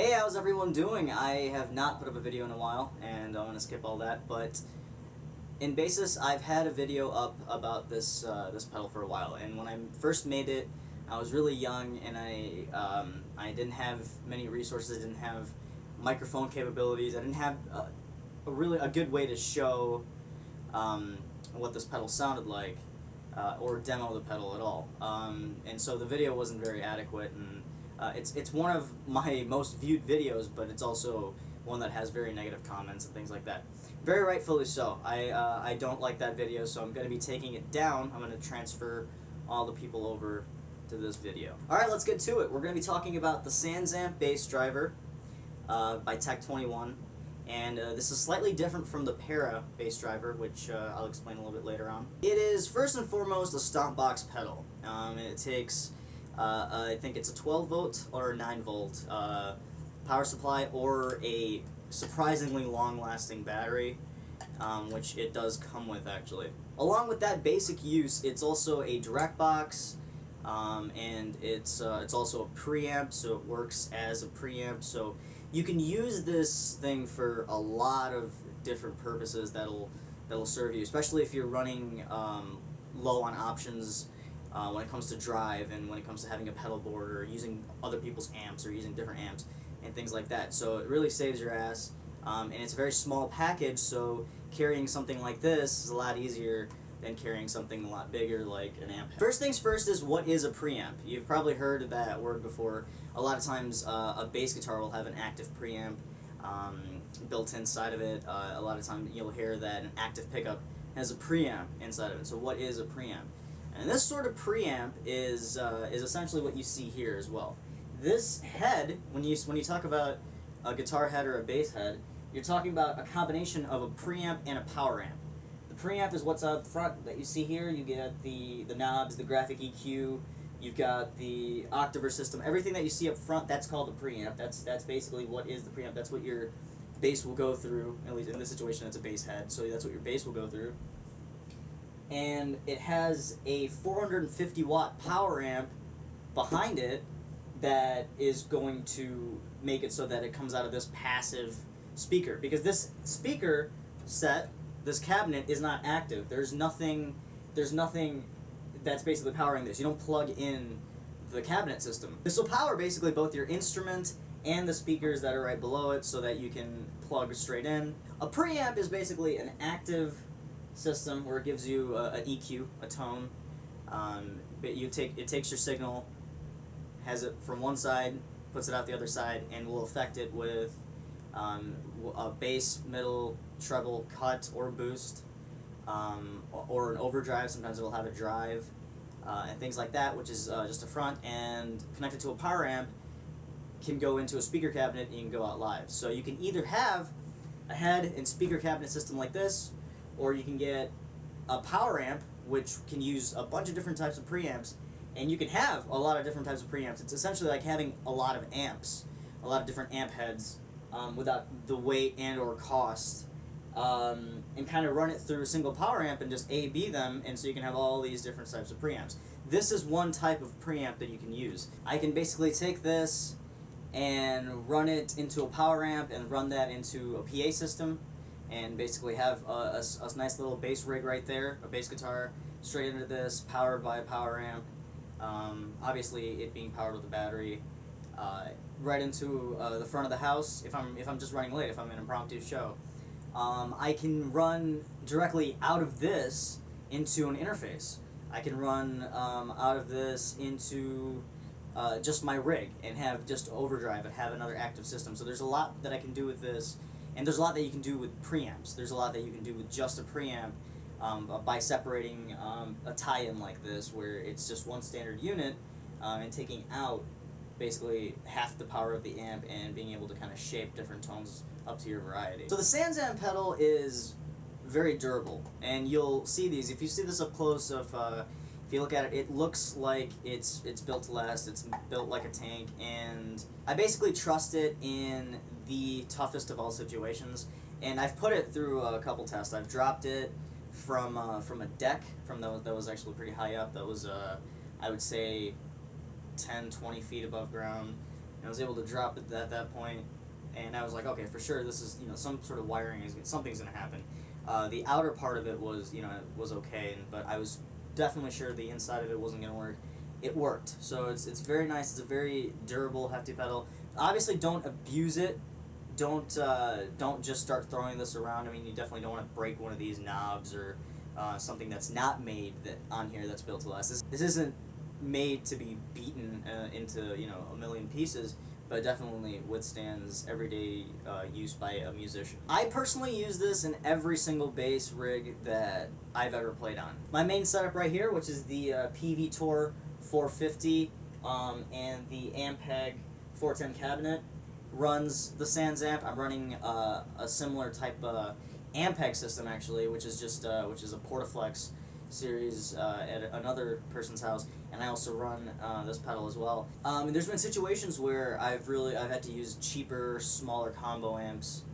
Hey, how's everyone doing? I have not put up a video in a while, and I'm going to skip all that, but in basis, I've had a video up about this pedal for a while, and when I first made it, I was really young, and I didn't have many resources, I didn't have microphone capabilities, I didn't have a good way to show what this pedal sounded like, or demo the pedal at all, and so the video wasn't very adequate, and it's one of my most viewed videos, but it's also one that has very negative comments and things like that. Very rightfully so. I don't like that video, so I'm going to be taking it down. I'm going to transfer all the people over to this video. Alright, let's get to it. We're going to be talking about the SansAmp bass driver by Tech21, and this is slightly different from the Para bass driver, which I'll explain a little bit later on. It is first and foremost a stomp box pedal. It takes I think it's a 12 volt or a 9 volt power supply, or a surprisingly long-lasting battery, which it does come with actually. Along with that basic use, it's also a direct box, and it's also a preamp, so it works as a preamp. So you can use this thing for a lot of different purposes that'll serve you, especially if you're running low on options. When it comes to drive, and when it comes to having a pedal board, or using other people's amps, or using different amps and things like that. So it really saves your ass, and it's a very small package, so carrying something like this is a lot easier than carrying something a lot bigger like an amp. First things first is, what is a preamp? You've probably heard of that word before. A lot of times a bass guitar will have an active preamp built inside of it. A lot of times you'll hear that an active pickup has a preamp inside of it. So what is a preamp? And this sort of preamp is essentially what you see here as well. This head, when you talk about a guitar head or a bass head, you're talking about a combination of a preamp and a power amp. The preamp is what's up front that you see here. You get the knobs, the graphic EQ, you've got the octaver system. Everything that you see up front, that's called a preamp. That's basically what is the preamp. That's what your bass will go through. At least in this situation, it's a bass head, so that's what your bass will go through. And it has a 450 watt power amp behind it that is going to make it so that it comes out of this passive speaker, because this speaker set, this cabinet, is not active. There's nothing that's basically powering this. You don't plug in the cabinet system. This will power basically both your instrument and the speakers that are right below it, so that you can plug straight in. A preamp is basically an active system where it gives you an EQ, a tone. But it takes your signal, has it from one side, puts it out the other side, and will affect it with a bass, middle, treble, cut, or boost, or an overdrive. Sometimes it will have a drive, and things like that, which is just a front, and connected to a power amp can go into a speaker cabinet, and you can go out live. So you can either have a head and speaker cabinet system like this, or you can get a power amp, which can use a bunch of different types of preamps, and you can have a lot of different types of preamps. It's essentially like having a lot of amps, a lot of different amp heads, without the weight and or cost, and kind of run it through a single power amp and just A/B them, and so you can have all these different types of preamps. This is one type of preamp that you can use. I can basically take this and run it into a power amp and run that into a PA system, and basically have a nice little bass rig right there, a bass guitar straight into this, powered by a power amp. Obviously, it being powered with a battery, right into the front of the house. If I'm just running late, if I'm an impromptu show, I can run directly out of this into an interface. I can run out of this into just my rig and have just overdrive and have another active system. So there's a lot that I can do with this. And there's a lot that you can do with preamps. There's a lot that you can do with just a preamp, by separating a tie-in like this, where it's just one standard unit, and taking out basically half the power of the amp and being able to kind of shape different tones up to your variety. So the SansAmp pedal is very durable, and you'll see these. If you see this up close, if you look at it, it looks like it's built to last. It's built like a tank, and I basically trust it in the toughest of all situations. And I've put it through a couple tests. I've dropped it from a deck that was actually pretty high up. That was I would say 10-20 feet above ground. and I was able to drop it at that point, and I was like, okay, for sure, this is, some sort of wiring something's gonna happen. The outer part of it was, was okay, but I was definitely sure the inside of it wasn't gonna work. It worked, so it's very nice. It's a very durable, hefty pedal. Obviously, don't abuse it. Don't just start throwing this around. I mean, you definitely don't want to break one of these knobs or something that's not made on here that's built to last. This isn't made to be beaten into a million pieces, but it definitely withstands everyday use by a musician. I personally use this in every single bass rig that I've ever played on. My main setup right here, which is the PV Tour 450 and the Ampeg 410 cabinet, runs the SansAmp. I'm running a similar type Ampeg system actually, which is a Portaflex series at another person's house, and I also run this pedal as well. And there's been situations where I've had to use cheaper, smaller combo amps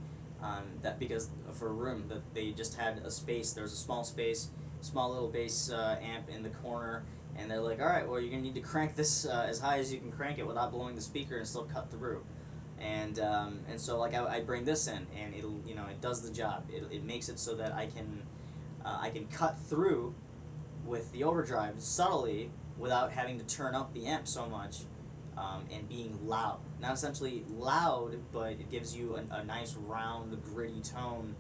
because for a room that they just had a space. There was a small little bass amp in the corner, and they're like, all right, well, you're gonna need to crank this as high as you can crank it without blowing the speaker and still cut through. And so like I bring this in, and it does the job. It makes it so that I can cut through with the overdrive subtly without having to turn up the amp so much, and being loud. Not essentially loud, but it gives you a nice round, gritty tone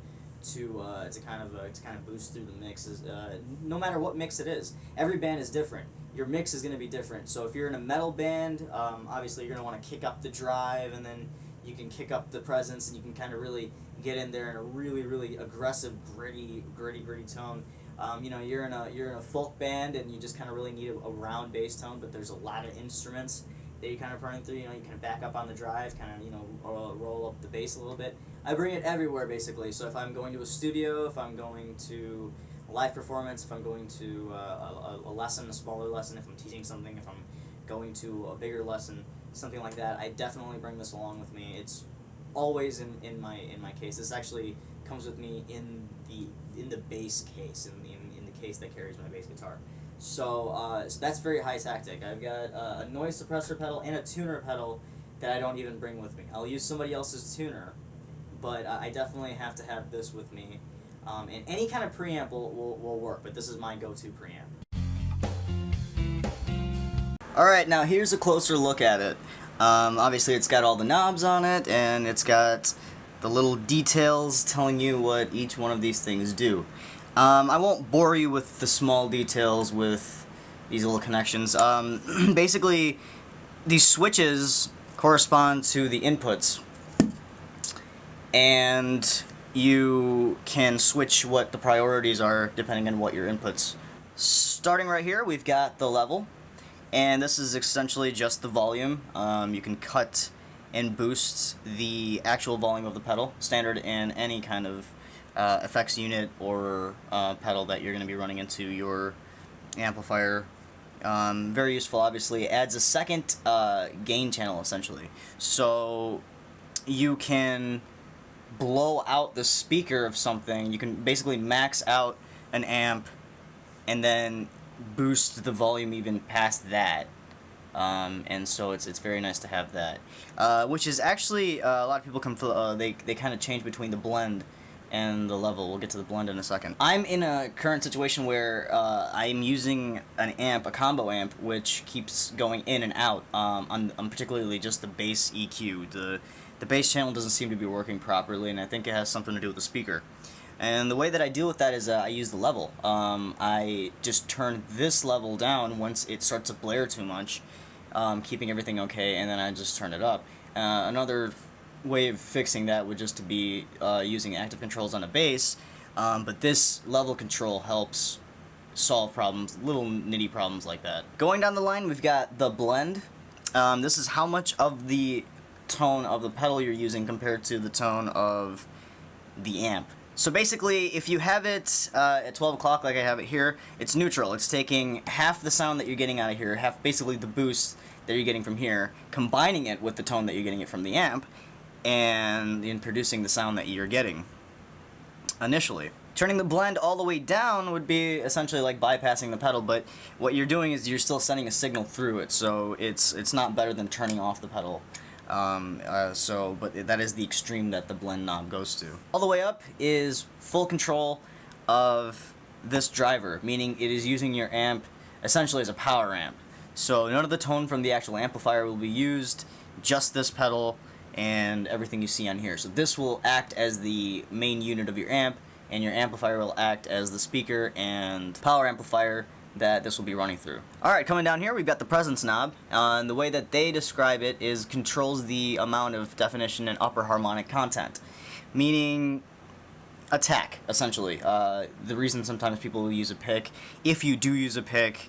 to kind of boost through the mixes. No matter what mix it is, every band is different. Your mix is going to be different. So if you're in a metal band, obviously you're going to want to kick up the drive, and then you can kick up the presence, and you can kind of really get in there in a really, really aggressive, gritty tone. You're in a folk band, and you just kind of really need a round bass tone, but there's a lot of instruments that you kind of run through. You kind of back up on the drive, kind of roll up the bass a little bit. I bring it everywhere basically. So if I'm going to a studio, if I'm going to a live performance, if I'm going to a lesson, a smaller lesson, if I'm teaching something, if I'm going to a bigger lesson, something like that, I definitely bring this along with me. It's always in my case. This actually comes with me in the bass case, in the case that carries my bass guitar. So that's very high tactic. I've got a noise suppressor pedal and a tuner pedal that I don't even bring with me. I'll use somebody else's tuner, but I definitely have to have this with me. And any kind of preamp will work, but this is my go-to preamp. Alright, now here's a closer look at it. Obviously it's got all the knobs on it, and it's got the little details telling you what each one of these things do. I won't bore you with the small details with these little connections. Basically, these switches correspond to the inputs, and you can switch what the priorities are depending on what your inputs. Starting right here, we've got the level, and this is essentially just the volume. You can cut and boost the actual volume of the pedal, standard in any kind of effects unit or pedal that you're going to be running into your amplifier. Very useful, obviously. It adds a second gain channel, essentially. So you can blow out the speaker of something. You can basically max out an amp and then boost the volume even past that. And so it's very nice to have that. Which is actually, a lot of people they kind of change between the blend and the level. We'll get to the blend in a second. I'm in a current situation where I'm using an amp, a combo amp, which keeps going in and out on particularly just the bass EQ. The bass channel doesn't seem to be working properly, and I think it has something to do with the speaker. And the way that I deal with that is I use the level. I just turn this level down once it starts to blare too much, keeping everything okay, and then I just turn it up. Another way of fixing that would just to be using active controls on a bass, but this level control helps solve problems, little nitty problems like that. Going down the line, we've got the blend. This is how much of the tone of the pedal you're using compared to the tone of the amp. So basically, if you have it at 12 o'clock like I have it here, it's neutral. It's taking half the sound that you're getting out of here, half basically the boost that you're getting from here, combining it with the tone that you're getting it from the amp, and in producing the sound that you're getting initially. Turning the blend all the way down would be essentially like bypassing the pedal, but what you're doing is you're still sending a signal through it, so it's not better than turning off the pedal But that is the extreme that the blend knob goes to. All the way up is full control of this driver, meaning it is using your amp essentially as a power amp. So none of the tone from the actual amplifier will be used, just this pedal and everything you see on here. So this will act as the main unit of your amp, and your amplifier will act as the speaker and power amplifier that this will be running through. Alright, coming down here we've got the presence knob, and the way that they describe it is controls the amount of definition and upper harmonic content, meaning attack, essentially. The reason sometimes people will use a pick, if you do use a pick,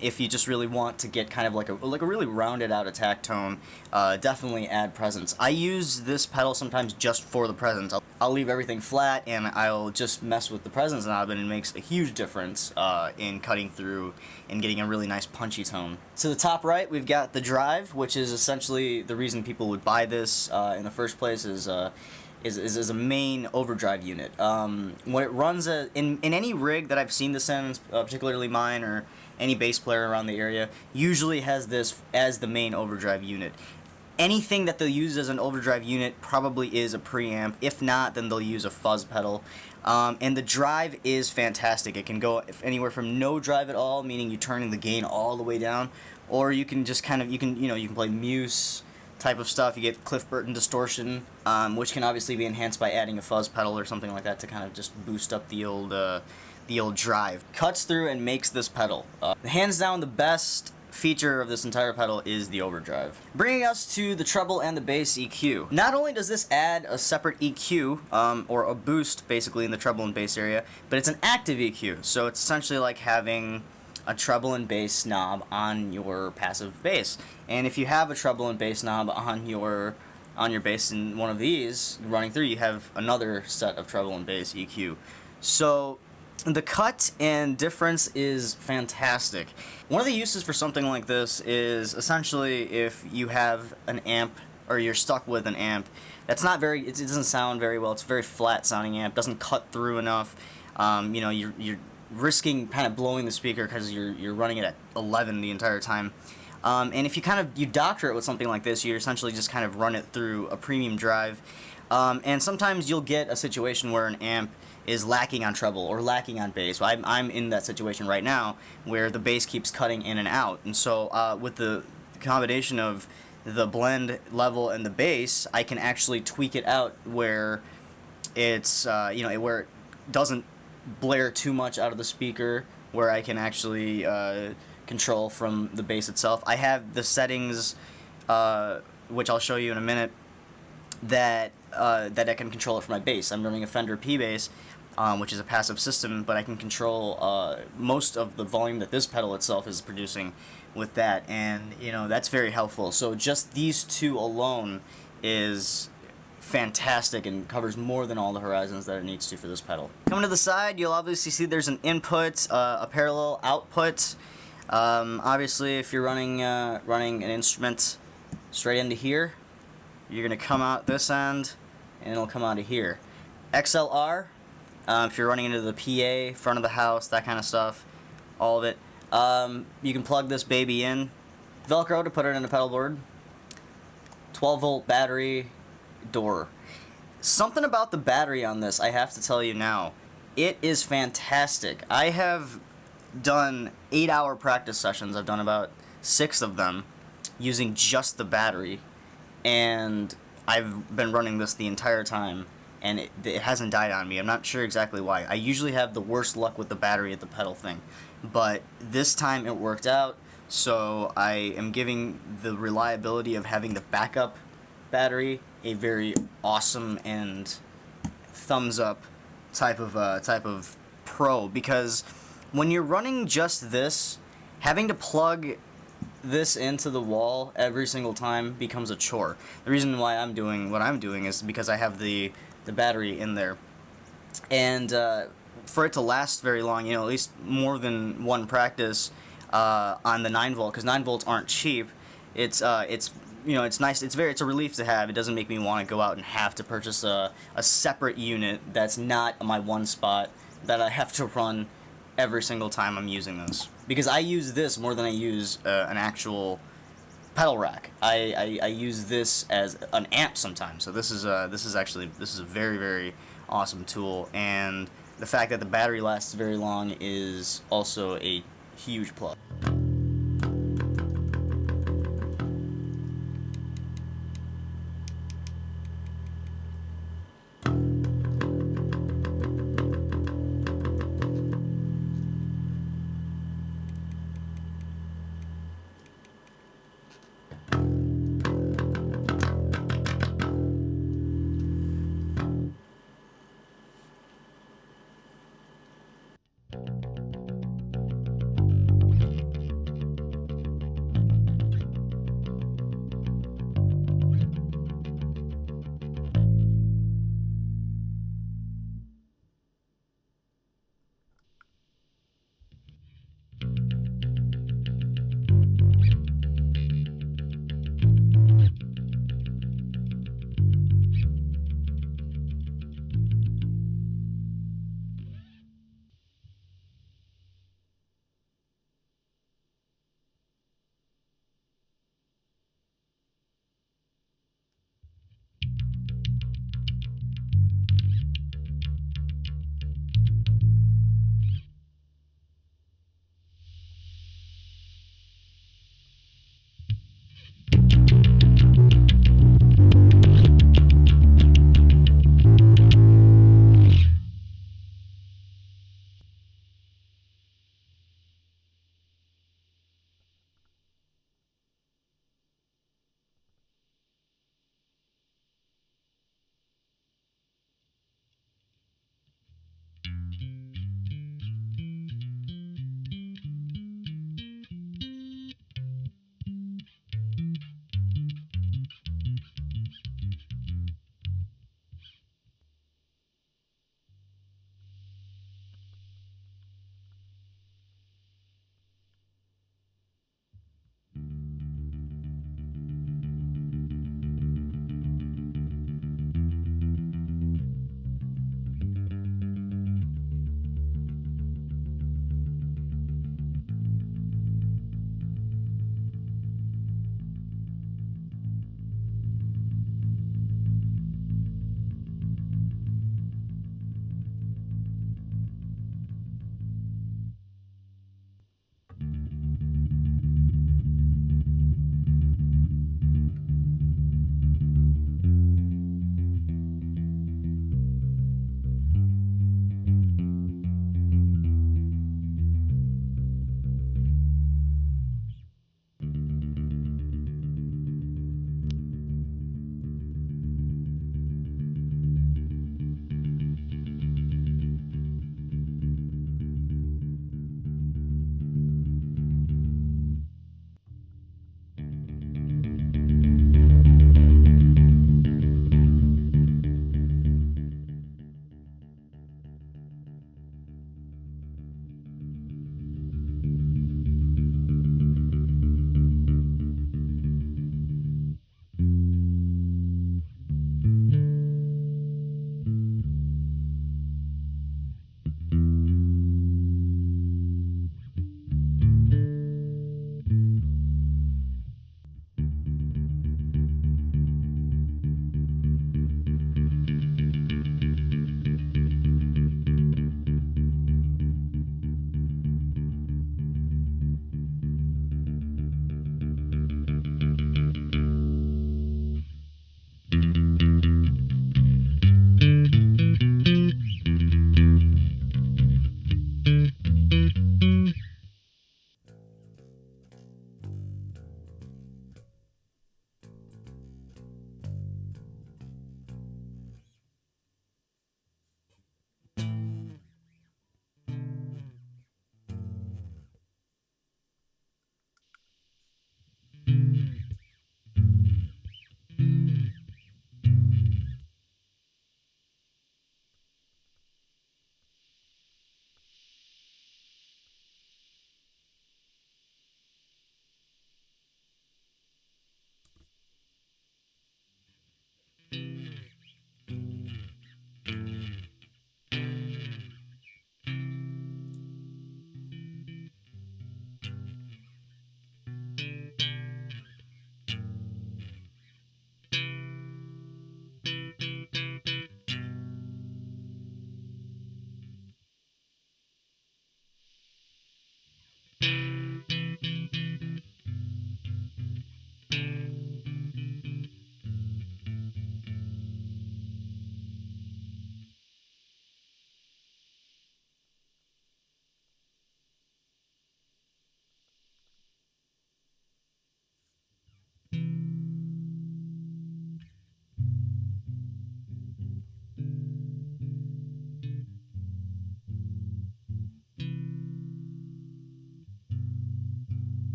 if you just really want to get kind of like a really rounded out attack tone, definitely add presence. I use this pedal sometimes just for the presence. I'll leave everything flat and I'll just mess with the presence knob, and it makes a huge difference in cutting through and getting a really nice punchy tone. To the top right we've got the drive, which is essentially the reason people would buy this in the first place, is a main overdrive unit. When it runs in any rig that I've seen this in, particularly mine or any bass player around the area, usually has this as the main overdrive unit. Anything that they'll use as an overdrive unit probably is a preamp. If not, then they'll use a fuzz pedal. And the drive is fantastic. It can go anywhere from no drive at all, meaning you're turning the gain all the way down, or you can just kind of you can play muse type of stuff. You get Cliff Burton distortion, which can obviously be enhanced by adding a fuzz pedal or something like that to kind of just boost up the old drive. Cuts through and makes this pedal. Hands down, the best feature of this entire pedal is the overdrive. Bringing us to the treble and the bass EQ. Not only does this add a separate EQ, or a boost basically in the treble and bass area, but it's an active EQ, so it's essentially like having a treble and bass knob on your passive bass. And if you have a treble and bass knob on your bass in one of these running through, you have another set of treble and bass EQ. So the cut and difference is fantastic. One of the uses for something like this is essentially if you have an amp, or you're stuck with an amp that's not very, it doesn't sound very well, it's a very flat sounding amp, doesn't cut through enough, you're risking kind of blowing the speaker because you're running it at 11 the entire time. And if you doctor it with something like this, you essentially just kind of run it through a premium drive. And sometimes you'll get a situation where an amp is lacking on treble or lacking on bass. I'm in that situation right now where the bass keeps cutting in and out. And so with the combination of the blend level and the bass, I can actually tweak it out where it's where it doesn't blare too much out of the speaker, where I can actually control from the bass itself. I have the settings, which I'll show you in a minute, that I can control it from my bass. I'm running a Fender P bass, which is a passive system, but I can control most of the volume that this pedal itself is producing with that, and that's very helpful. So just these two alone is fantastic and covers more than all the horizons that it needs to for this pedal. Coming to the side, you'll obviously see there's an input, a parallel output. Obviously, if you're running an instrument straight into here, you're going to come out this end, and it'll come out of here. XLR, if you're running into the PA, front of the house, that kind of stuff, all of it. You can plug this baby in. Velcro to put it in a pedal board. 12-volt battery, door. Something about the battery on this, I have to tell you now, it is fantastic. I have done 8-hour practice sessions. I've done about 6 of them using just the battery, and I've been running this the entire time, and it hasn't died on me. I'm not sure exactly why. I usually have the worst luck with the battery at the pedal thing, but this time it worked out, so I am giving the reliability of having the backup battery a very awesome and thumbs up type of pro, because when you're running just this, having to plug this into the wall every single time becomes a chore. The reason why I'm doing what I'm doing is because I have the battery in there, and for it to last very long, at least more than one practice on the 9-volt, because 9 volts aren't cheap. It's nice. It's a relief to have. It doesn't make me want to go out and have to purchase a separate unit that's not my one spot that I have to run every single time I'm using this. Because I use this more than I use an actual pedal rack. I use this as an amp sometimes. So this is a very, very awesome tool, and the fact that the battery lasts very long is also a huge plus.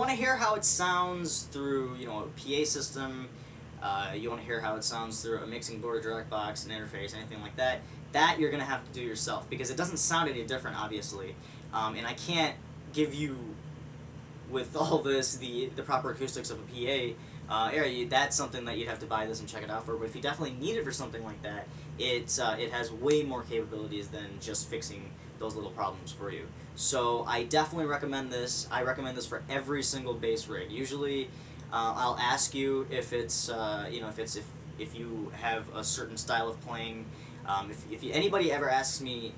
want to hear how it sounds through, you know, a PA system. You want to hear how it sounds through a mixing board, direct box, an interface, anything like that. That you're going to have to do yourself, because it doesn't sound any different, obviously. And I can't give you, with all this, the proper acoustics of a PA area. That's something that you'd have to buy this and check it out for. But if you definitely need it for something like that, it has way more capabilities than just fixing those little problems for you. So I definitely recommend this. I recommend this for every single bass rig. Usually, I'll ask you if it's you know, if you have a certain style of playing. If anybody ever asks me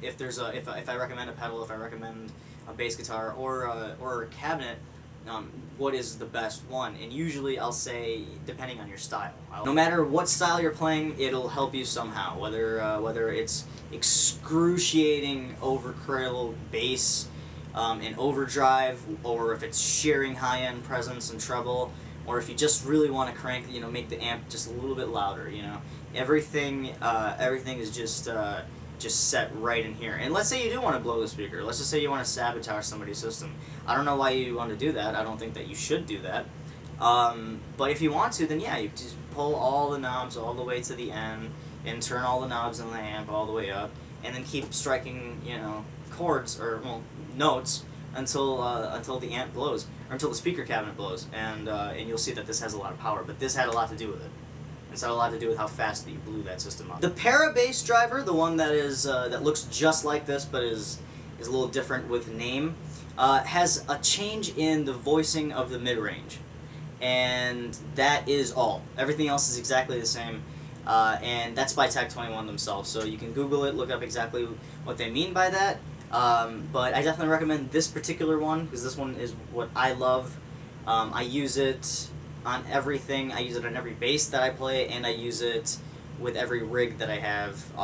if there's if I recommend a pedal, if I recommend a bass guitar or a cabinet, what is the best one? And usually I'll say, depending on your style. No matter what style you're playing, it'll help you somehow. Whether it's excruciating overkill bass in overdrive, or if it's shearing high-end presence and treble, or if you just really want to crank, you know, make the amp just a little bit louder. You know, everything is just set right in here. And let's say you do want to blow the speaker. Let's just say you want to sabotage somebody's system. I don't know why you want to do that. I don't think that you should do that. But if you want to, then yeah, you just pull all the knobs all the way to the end and turn all the knobs in the amp all the way up, and then keep striking, you know, chords, or, well, notes until the amp blows, or until the speaker cabinet blows, and you'll see that this has a lot of power. But this had a lot to do with it. It's had a lot to do with how fast that you blew that system up. The para bass driver, the one that is that looks just like this but is a little different with name, has a change in the voicing of the mid-range, and that is all. Everything else is exactly the same, and that's by Tech 21 themselves. So you can Google it, look up exactly what they mean by that. But I definitely recommend this particular one, because this one is what I love. I use it on everything. I use it on every bass that I play, and I use it with every rig that I have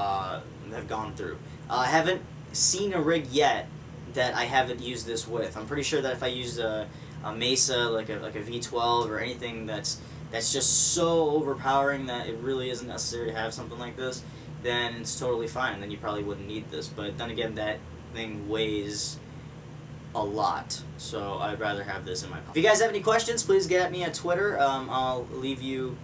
gone through. I haven't seen a rig yet that I haven't used this with. I'm pretty sure that if I used a Mesa, like a V12 or anything that's just so overpowering that it really isn't necessary to have something like this, then it's totally fine. Then you probably wouldn't need this. But then again, that thing weighs a lot, so I'd rather have this in my pocket. If you guys have any questions, please get at me at Twitter. I'll leave you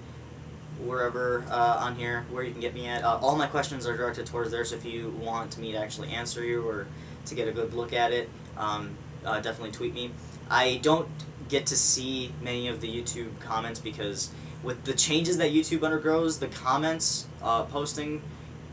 wherever on here where you can get me at. All my questions are directed towards there, so if you want me to actually answer you or to get a good look at it, definitely tweet me. I don't get to see many of the YouTube comments, because with the changes that YouTube undergoes, the comments posting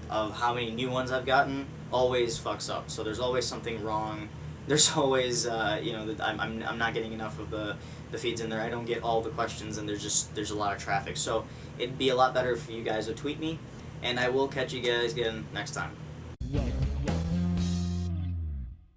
of how many new ones I've gotten always fucks up. So there's always something wrong. There's always, you know, that I'm not getting enough of the feeds in there. I don't get all the questions, and there's a lot of traffic. So it'd be a lot better if you guys would tweet me, and I will catch you guys again next time.